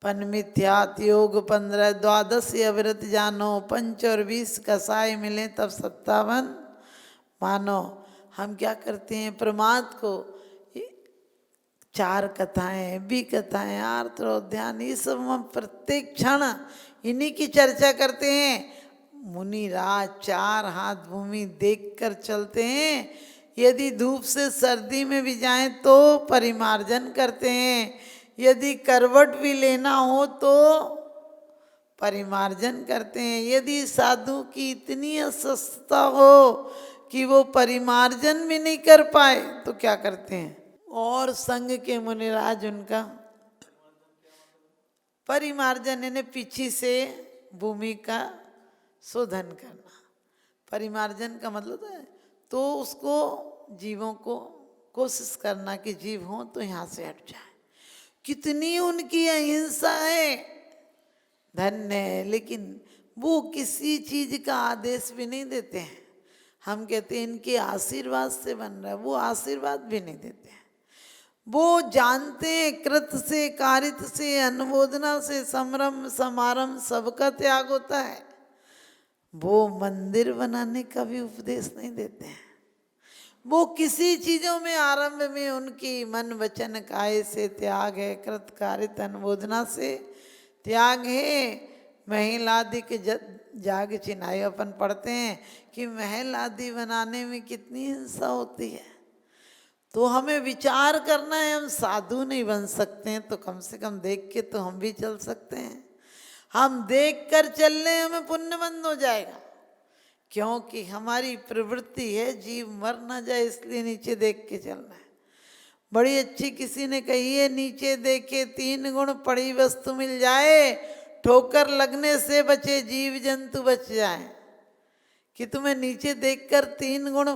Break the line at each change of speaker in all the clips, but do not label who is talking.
पन मिथ्यात योग 15 द्वादश अविरत जानो, 5 और 20 कसाय मिले तब 57 मानो। हम क्या करते हैं प्रमाद को, 4 कथाएं, भी कथाएं, आर्तोध्यान, ये सब हम प्रत्येक क्षण इन्हीं की चर्चा करते हैं। मुनि राज 4 हाथ भूमि देखकर चलते हैं। यदि धूप से सर्दी में भी जाएं तो परिमार्जन करते हैं। यदि करवट भी लेना हो तो परिमार्जन करते हैं। यदि साधु की इतनी अस्वस्थता हो कि वो परिमार्जन भी नहीं कर पाए तो क्या करते हैं, और संघ के मुनिराज उनका परिमार्जन यानी पीछे से भूमि का शोधन करना। परिमार्जन का मतलब है तो उसको जीवों को कोशिश करना कि जीव हो तो यहाँ से हट जाए। कितनी उनकी अहिंसा है, धन्य है, लेकिन वो किसी चीज का आदेश भी नहीं देते हैं। हम कहते हैं इनके आशीर्वाद से बन रहा है, वो आशीर्वाद भी नहीं देते हैं। वो जानते हैं कृत से, कारित से, अनुमोदना से, संरम समारंभ सबका त्याग होता है। वो मंदिर बनाने का भी उपदेश नहीं देते हैं। वो किसी चीजों में आरंभ में उनकी मन वचन काय से त्याग है, कृत कारित अनुमोदना से त्याग है। महल आदि के जाग चिनाई अपन पढ़ते हैं कि महल आदि बनाने में कितनी हिंसा होती है। तो हमें विचार करना है, हम साधु नहीं बन सकते हैं तो कम से कम देख के तो हम भी चल सकते हैं। हम देख कर चल लें हमें पुण्यबंद हो जाएगा, क्योंकि हमारी प्रवृत्ति है जीव मर ना जाए इसलिए नीचे देख के चलना है। बड़ी अच्छी किसी ने कही है, नीचे देखे 3 गुण पड़ी वस्तु मिल जाए, ठोकर लगने से बचे जीव जंतु बच जाए। कि तुम्हें नीचे देखकर 3 गुण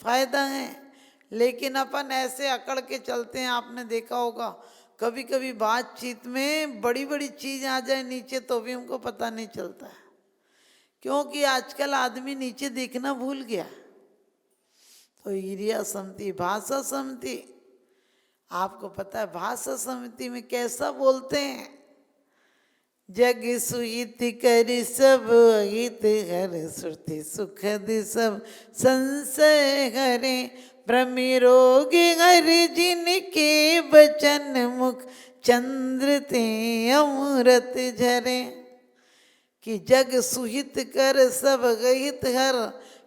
फायदा है, लेकिन अपन ऐसे अकड़ के चलते हैं। आपने देखा होगा कभी कभी बातचीत में बड़ी बड़ी चीज आ जाए नीचे तो भी हमको पता नहीं चलता है, क्योंकि आजकल आदमी नीचे देखना भूल गया। तो ईरिया समिति, भाषा समिति, आपको पता है भाषा समिति में कैसा बोलते हैं, जग सुहित करि सब हित हर, श्रुति सुखद सब संशय हरे, भ्रमि रोग हर जिनके बचन मुख, चंद्र ते अमृत झरे। कि जग सुहित कर सब हित हर,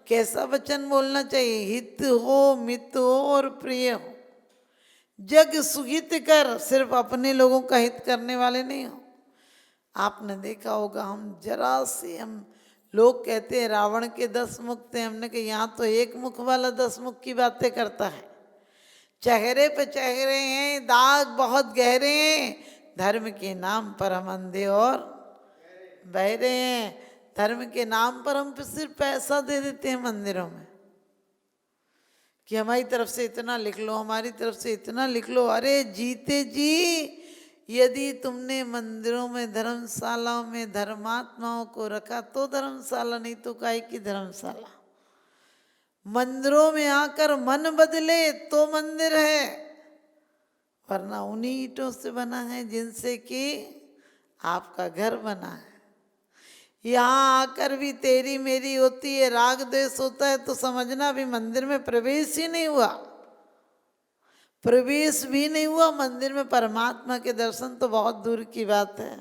कैसा वचन बोलना चाहिए, हित हो, मित हो और प्रिय हो। जग सुहित कर, सिर्फ अपने लोगों का हित करने वाले नहीं हो। आपने देखा होगा हम जरा से, हम लोग कहते हैं रावण के 10 मुख थे, हमने कहा यहाँ तो 1 मुख वाला 10 मुख की बातें करता है। चेहरे पे चेहरे हैं, दाग बहुत गहरे हैं, धर्म के नाम पर हम अंधे और बहरे हैं। धर्म के नाम पर हम सिर्फ पैसा दे देते हैं मंदिरों में कि हमारी तरफ से इतना लिख लो, हमारी तरफ से इतना लिख लो। अरे जीते जी, यदि तुमने मंदिरों में धर्मशालाओं में धर्मात्माओं को रखा तो धर्मशाला, नहीं तो काहे की धर्मशाला। मंदिरों में आकर मन बदले तो मंदिर है, वरना उन्हीं ईंटों से बना है जिनसे कि आपका घर बना है। यहाँ आकर भी तेरी मेरी होती है, राग द्वेष होता है, तो समझना भी मंदिर में प्रवेश ही नहीं हुआ। प्रवेश भी नहीं हुआ मंदिर में, परमात्मा के दर्शन तो बहुत दूर की बात है।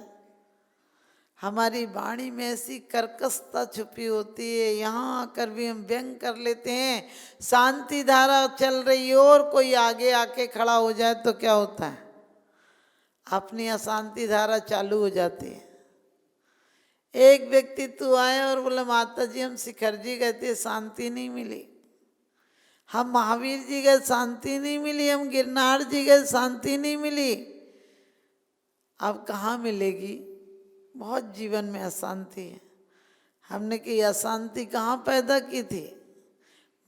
हमारी वाणी में ऐसी कर्कशता छुपी होती है, यहाँ आकर भी हम व्यंग कर लेते हैं। शांति धारा चल रही हो और कोई आगे आके खड़ा हो जाए तो क्या होता है, अपनी अशांति धारा चालू हो जाती है। एक व्यक्तित्व आया और बोला माता जी हम शिखर जी गए थे, शांति नहीं मिली। हम महावीर जी गए, शांति नहीं मिली। हम गिरनार जी गए, शांति नहीं मिली। अब कहाँ मिलेगी, बहुत जीवन में अशांति है। हमने कि अशांति कहाँ पैदा की थी,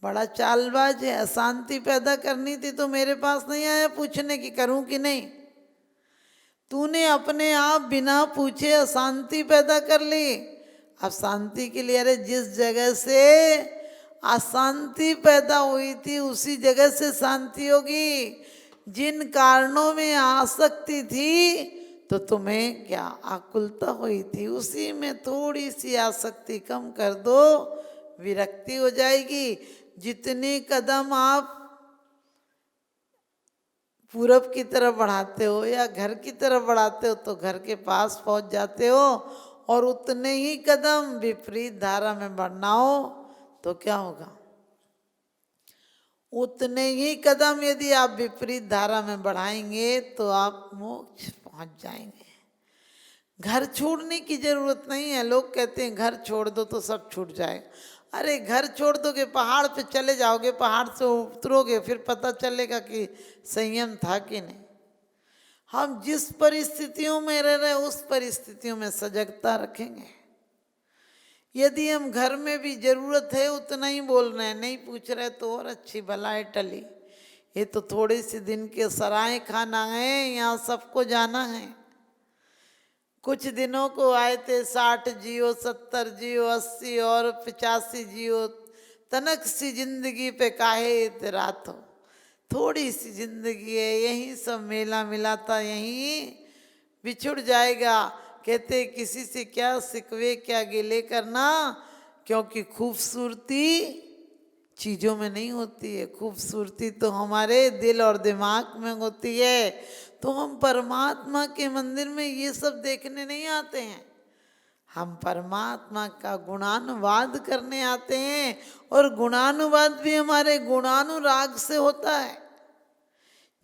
बड़ा चालबाज है। अशांति पैदा करनी थी तो मेरे पास नहीं आया पूछने की करूं कि नहीं। तूने अपने आप बिना पूछे अशांति पैदा कर ली। अब शांति के लिए, अरे जिस जगह से अशांति पैदा हुई थी उसी जगह से शांति होगी। जिन कारणों में आसक्ति थी तो तुम्हें क्या आकुलता हुई थी, उसी में थोड़ी सी आसक्ति कम कर दो, विरक्ति हो जाएगी। जितने कदम आप पूरब की तरफ बढ़ाते हो या घर की तरफ बढ़ाते हो तो घर के पास पहुंच जाते हो, और उतने ही कदम विपरीत धारा में बढ़ना हो तो क्या होगा, उतने ही कदम यदि आप विपरीत धारा में बढ़ाएंगे तो आप मोक्ष पहुंच जाएंगे। घर छोड़ने की जरूरत नहीं है। लोग कहते हैं घर छोड़ दो तो सब छूट जाएगा। अरे घर छोड़ दोगे, पहाड़ पे चले जाओगे, पहाड़ से उतरोगे, फिर पता चलेगा कि संयम था कि नहीं। हम जिस परिस्थितियों में रह रहे उस परिस्थितियों में सजगता रखेंगे। यदि हम घर में भी जरूरत है उतना ही बोल रहे हैं, नहीं पूछ रहे तो और अच्छी भलाई टली, ये तो थोड़ी सी दिन के सराय खाना है, यहाँ सबको जाना है। कुछ दिनों को आए थे, 60 जियो, 70 जियो, 80 और 85 जियो, तनक सी जिंदगी पे काहे इतरात हो, थोड़ी सी जिंदगी है, यही सब मेला मिलाता यहीं बिछुड़ जाएगा। कहते किसी से क्या सिकवे क्या गिले करना, क्योंकि खूबसूरती चीज़ों में नहीं होती है, खूबसूरती तो हमारे दिल और दिमाग में होती है। तो हम परमात्मा के मंदिर में ये सब देखने नहीं आते हैं, हम परमात्मा का गुणानुवाद करने आते हैं, और गुणानुवाद भी हमारे गुणानुराग से होता है।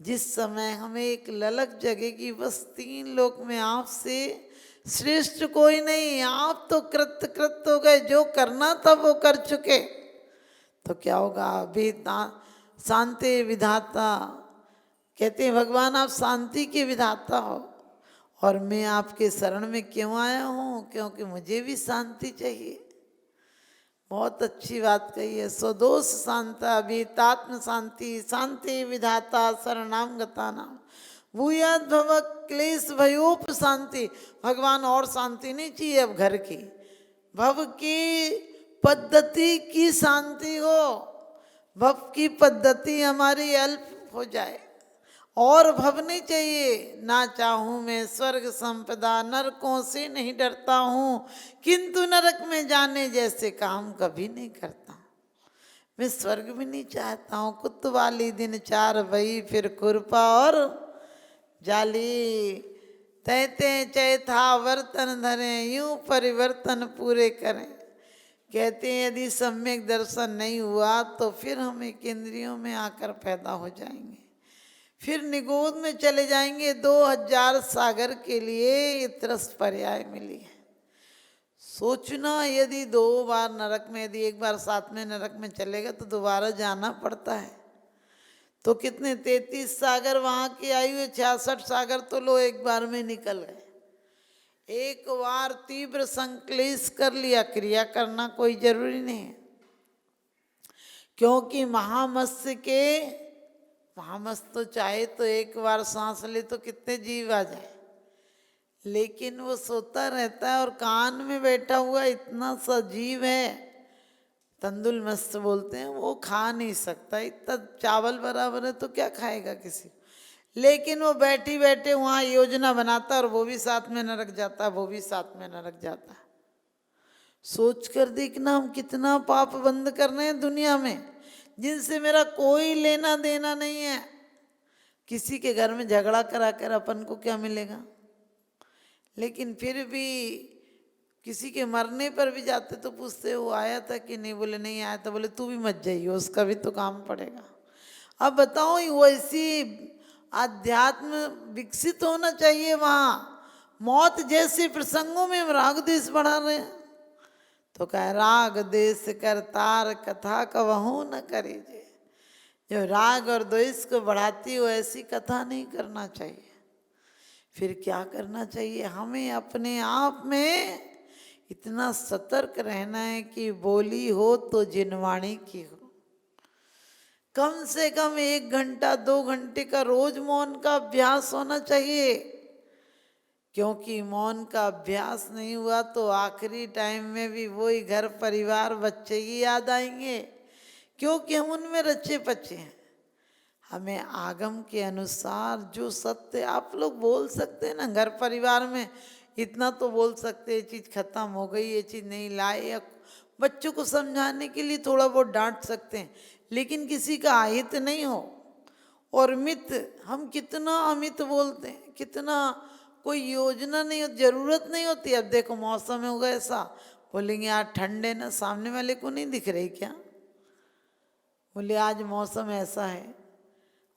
जिस समय हमें एक ललक जगेगी, बस 3 लोक में आपसे श्रेष्ठ कोई नहीं, आप तो कृत कृत हो गए, जो करना था वो कर चुके, तो क्या होगा। अभी शांति विधाता कहते हैं, भगवान आप शांति के विधाता हो, और मैं आपके शरण में क्यों आया हूँ, क्योंकि मुझे भी शांति चाहिए। बहुत अच्छी बात कही है। स्वदोष शांता भीतात्म शांति, शांति विधाता शरणाम गता नाम भूयाद भव क्लेश भयोप शांति। भगवान और शांति नहीं चाहिए अब घर की, भव की पद्धति की शांति हो, भव की पद्धति हमारी अल्प हो जाए, और भव नहीं चाहिए। ना चाहूँ मैं स्वर्ग संपदा, नरकों से नहीं डरता हूँ, किंतु नरक में जाने जैसे काम कभी नहीं करता। मैं स्वर्ग भी नहीं चाहता हूँ, कुतवाली दिन 4 भई फिर खुरपा और जाली, तैते चैथा वर्तन धरें, यूं परिवर्तन पूरे करें। कहते हैं यदि सम्यक दर्शन नहीं हुआ तो फिर हम एक इंद्रियों में आकर पैदा हो जाएंगे, फिर निगोद में चले जाएंगे। 2000 सागर के लिए ये त्रस पर्याय मिली है। सोचना, यदि 2 बार नरक में, यदि एक बार साथ में नरक में चलेगा तो दोबारा जाना पड़ता है। तो कितने 33 सागर वहाँ की आयु है, 66 सागर तो लो एक बार में निकल गए। एक बार तीव्र संक्लेश कर लिया, क्रिया करना कोई जरूरी नहीं है, क्योंकि महामत्स्य तो चाहे तो एक बार सांस ले तो कितने जीव आ जाए, लेकिन वो सोता रहता है और कान में बैठा हुआ इतना सा जीव है, तंदुल मत्स्य बोलते हैं, वो खा नहीं सकता, इतना चावल बराबर है तो क्या खाएगा किसी। लेकिन वो बैठी बैठे वहाँ योजना बनाता, और वो भी साथ में नरक जाता, वो भी साथ में नरक जाता। सोच कर देखना हम कितना पाप बंद कर रहे हैं दुनिया में, जिनसे मेरा कोई लेना देना नहीं है। किसी के घर में झगड़ा करा कर अपन को क्या मिलेगा, लेकिन फिर भी किसी के मरने पर भी जाते तो पूछते वो आया था कि नहीं, बोले नहीं आया था, बोले तू भी मत जाइए, उसका भी तो काम पड़ेगा। अब बताओ, वैसी आध्यात्म विकसित होना चाहिए वहाँ। मौत जैसे प्रसंगों में हम राग द्वेष बढ़ा रहे हैं, तो कह राग द्वेष करतार कथा कवहू न करीजे। जो राग और द्वेष को बढ़ाती हो ऐसी कथा नहीं करना चाहिए। फिर क्या करना चाहिए, हमें अपने आप में इतना सतर्क रहना है कि बोली हो तो जिनवाणी की हो। कम से कम 1 घंटा 2 घंटे का रोज मौन का अभ्यास होना चाहिए, क्योंकि मौन का अभ्यास नहीं हुआ तो आखिरी टाइम में भी वही घर परिवार बच्चे ही याद आएंगे, क्योंकि हम उनमें रचे पचे हैं। हमें आगम के अनुसार जो सत्य, आप लोग बोल सकते हैं ना घर परिवार में, इतना तो बोल सकते, ये चीज़ खत्म हो गई, ये चीज़ नहीं लाए, या बच्चों को समझाने के लिए थोड़ा बहुत डांट सकते हैं, लेकिन किसी का अहित नहीं हो। और मित, हम कितना अमित बोलते हैं, कितना कोई योजना नहीं होती, जरूरत नहीं होती। अब देखो मौसम होगा ऐसा, बोलेंगे आज ठंड है ना, सामने वाले को नहीं दिख रही क्या, बोले आज मौसम ऐसा है,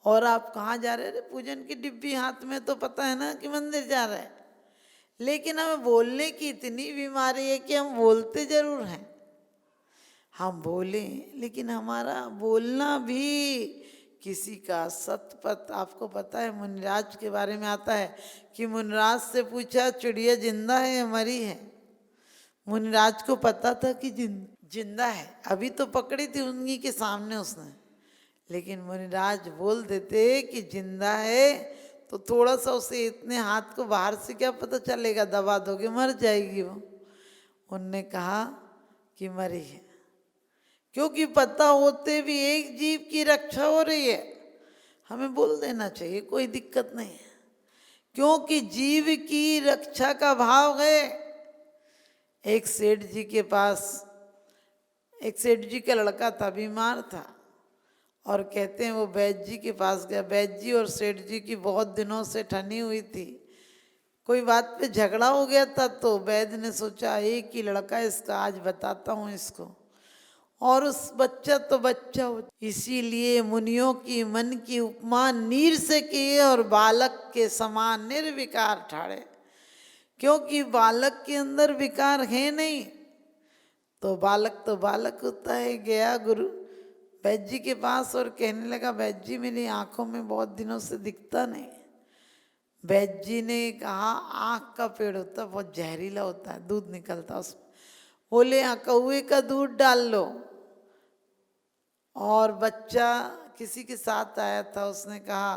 और आप कहाँ जा रहे हैं, पूजन की डिब्बी हाथ में, तो पता है ना कि मंदिर जा रहा है। लेकिन हमें बोलने की इतनी बीमारी है कि हम बोलते जरूर हैं, हम बोलें, लेकिन हमारा बोलना भी किसी का सतपथ। आपको पता है मुनिराज के बारे में आता है कि मुनिराज से पूछा चिड़िया जिंदा है या मरी है। मुनिराज को पता था कि जिंदा है, अभी तो पकड़ी थी उंगली के सामने उसने, लेकिन मुनिराज बोल देते कि जिंदा है तो थोड़ा सा उसे इतने हाथ को बाहर से क्या पता चलेगा, दबा दोगे मर जाएगी वो। उनने कहा कि मरी है, क्योंकि पता होते भी एक जीव की रक्षा हो रही है, हमें बोल देना चाहिए, कोई दिक्कत नहीं है, क्योंकि जीव की रक्षा का भाव है। एक सेठ जी के पास, एक सेठ जी का लड़का था, बीमार था, और कहते हैं वो वैद्य जी के पास गया। वैद्य जी और सेठ जी की बहुत दिनों से ठनी हुई थी, कोई बात पे झगड़ा हो गया था, तो वैद्य ने सोचा एक ही लड़का इसका, आज बताता हूँ इसको, और उस बच्चा तो बच्चा हो। इसीलिए मुनियों की मन की उपमा नीर से किए और बालक के समान निर्विकार ठाड़े, क्योंकि बालक के अंदर विकार है नहीं, तो बालक होता है। गया गुरु वैद्य जी के पास और कहने लगा, वैद्य जी मेरी आंखों में बहुत दिनों से दिखता नहीं। वैद्य जी ने कहा आँख का पेड़ होता है, बहुत जहरीला होता है, दूध निकलता उसमें, बोले कौए का दूध डाल लो। और बच्चा किसी के साथ आया था, उसने कहा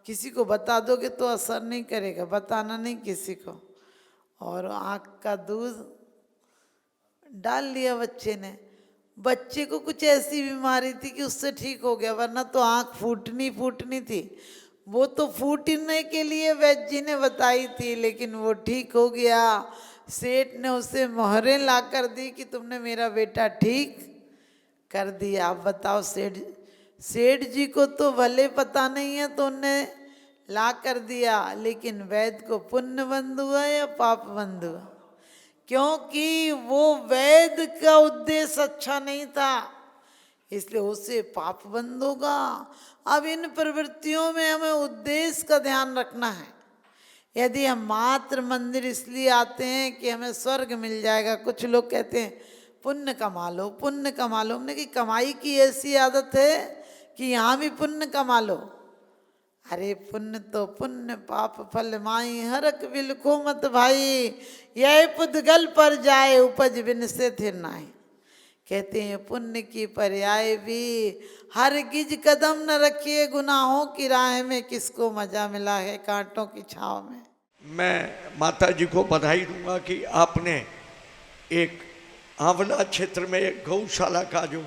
किसी को बता दोगे तो असर नहीं करेगा, बताना नहीं किसी को, और आँख का दूध डाल लिया बच्चे ने। बच्चे को कुछ ऐसी बीमारी थी कि उससे ठीक हो गया, वरना तो आँख फूटनी थी, वो तो फूटने के लिए वैद्य जी ने बताई थी, लेकिन वो ठीक हो गया। सेठ ने उसे मोहरें ला कर दी कि तुमने मेरा बेटा ठीक कर दिया। आप बताओ, सेठ जी को तो भले पता नहीं है तो उनने ला कर दिया, लेकिन वैद्य को पुण्य बंद हुआ या पाप बंद हुआ, क्योंकि वो वैद्य का उद्देश्य अच्छा नहीं था, इसलिए उससे पाप बंद होगा। अब इन प्रवृत्तियों में हमें उद्देश्य का ध्यान रखना है। यदि हम मात्र मंदिर इसलिए आते हैं कि हमें स्वर्ग मिल जाएगा, कुछ लोग कहते हैं पुण्य कमा लो, पुण्य कमा लो। हमने कि कमाई की ऐसी आदत है कि यहाँ भी पुण्य कमा लो। अरे पुण्य तो पुण्य, पाप फल माई, हरक बिलखो मत भाई, यह पुद्गल पर जाए उपज बिन से थिर नाई। कहते हैं पुण्य की पर्याय भी हर गिज कदम न रखिए, गुनाहों की राह में किसको मजा मिला है कांटों की छाव में।
मैं माता जी को बधाई दूंगा कि आपने एक आंवला क्षेत्र में एक गौशाला का जो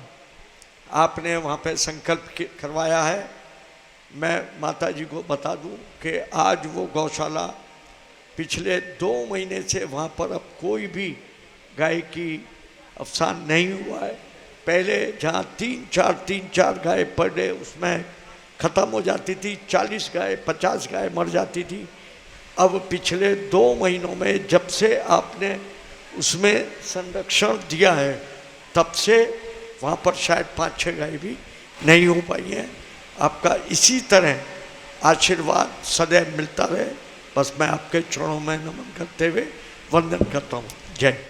आपने वहाँ पे संकल्प करवाया है, मैं माता जी को बता दूं कि आज वो गौशाला पिछले 2 महीने से वहाँ पर अब कोई भी गाय की अवसान नहीं हुआ है। पहले जहाँ 3-4 गाय पर डे उसमें ख़त्म हो जाती थी, 40 गाय 50 गाय मर जाती थी। अब पिछले 2 महीनों में जब से आपने उसमें संरक्षण दिया है, तब से वहाँ पर शायद 5-6 गाय भी नहीं हो पाई हैं। आपका इसी तरह आशीर्वाद सदैव मिलता रहे, बस मैं आपके चरणों में नमन करते हुए वंदन करता हूँ। जय।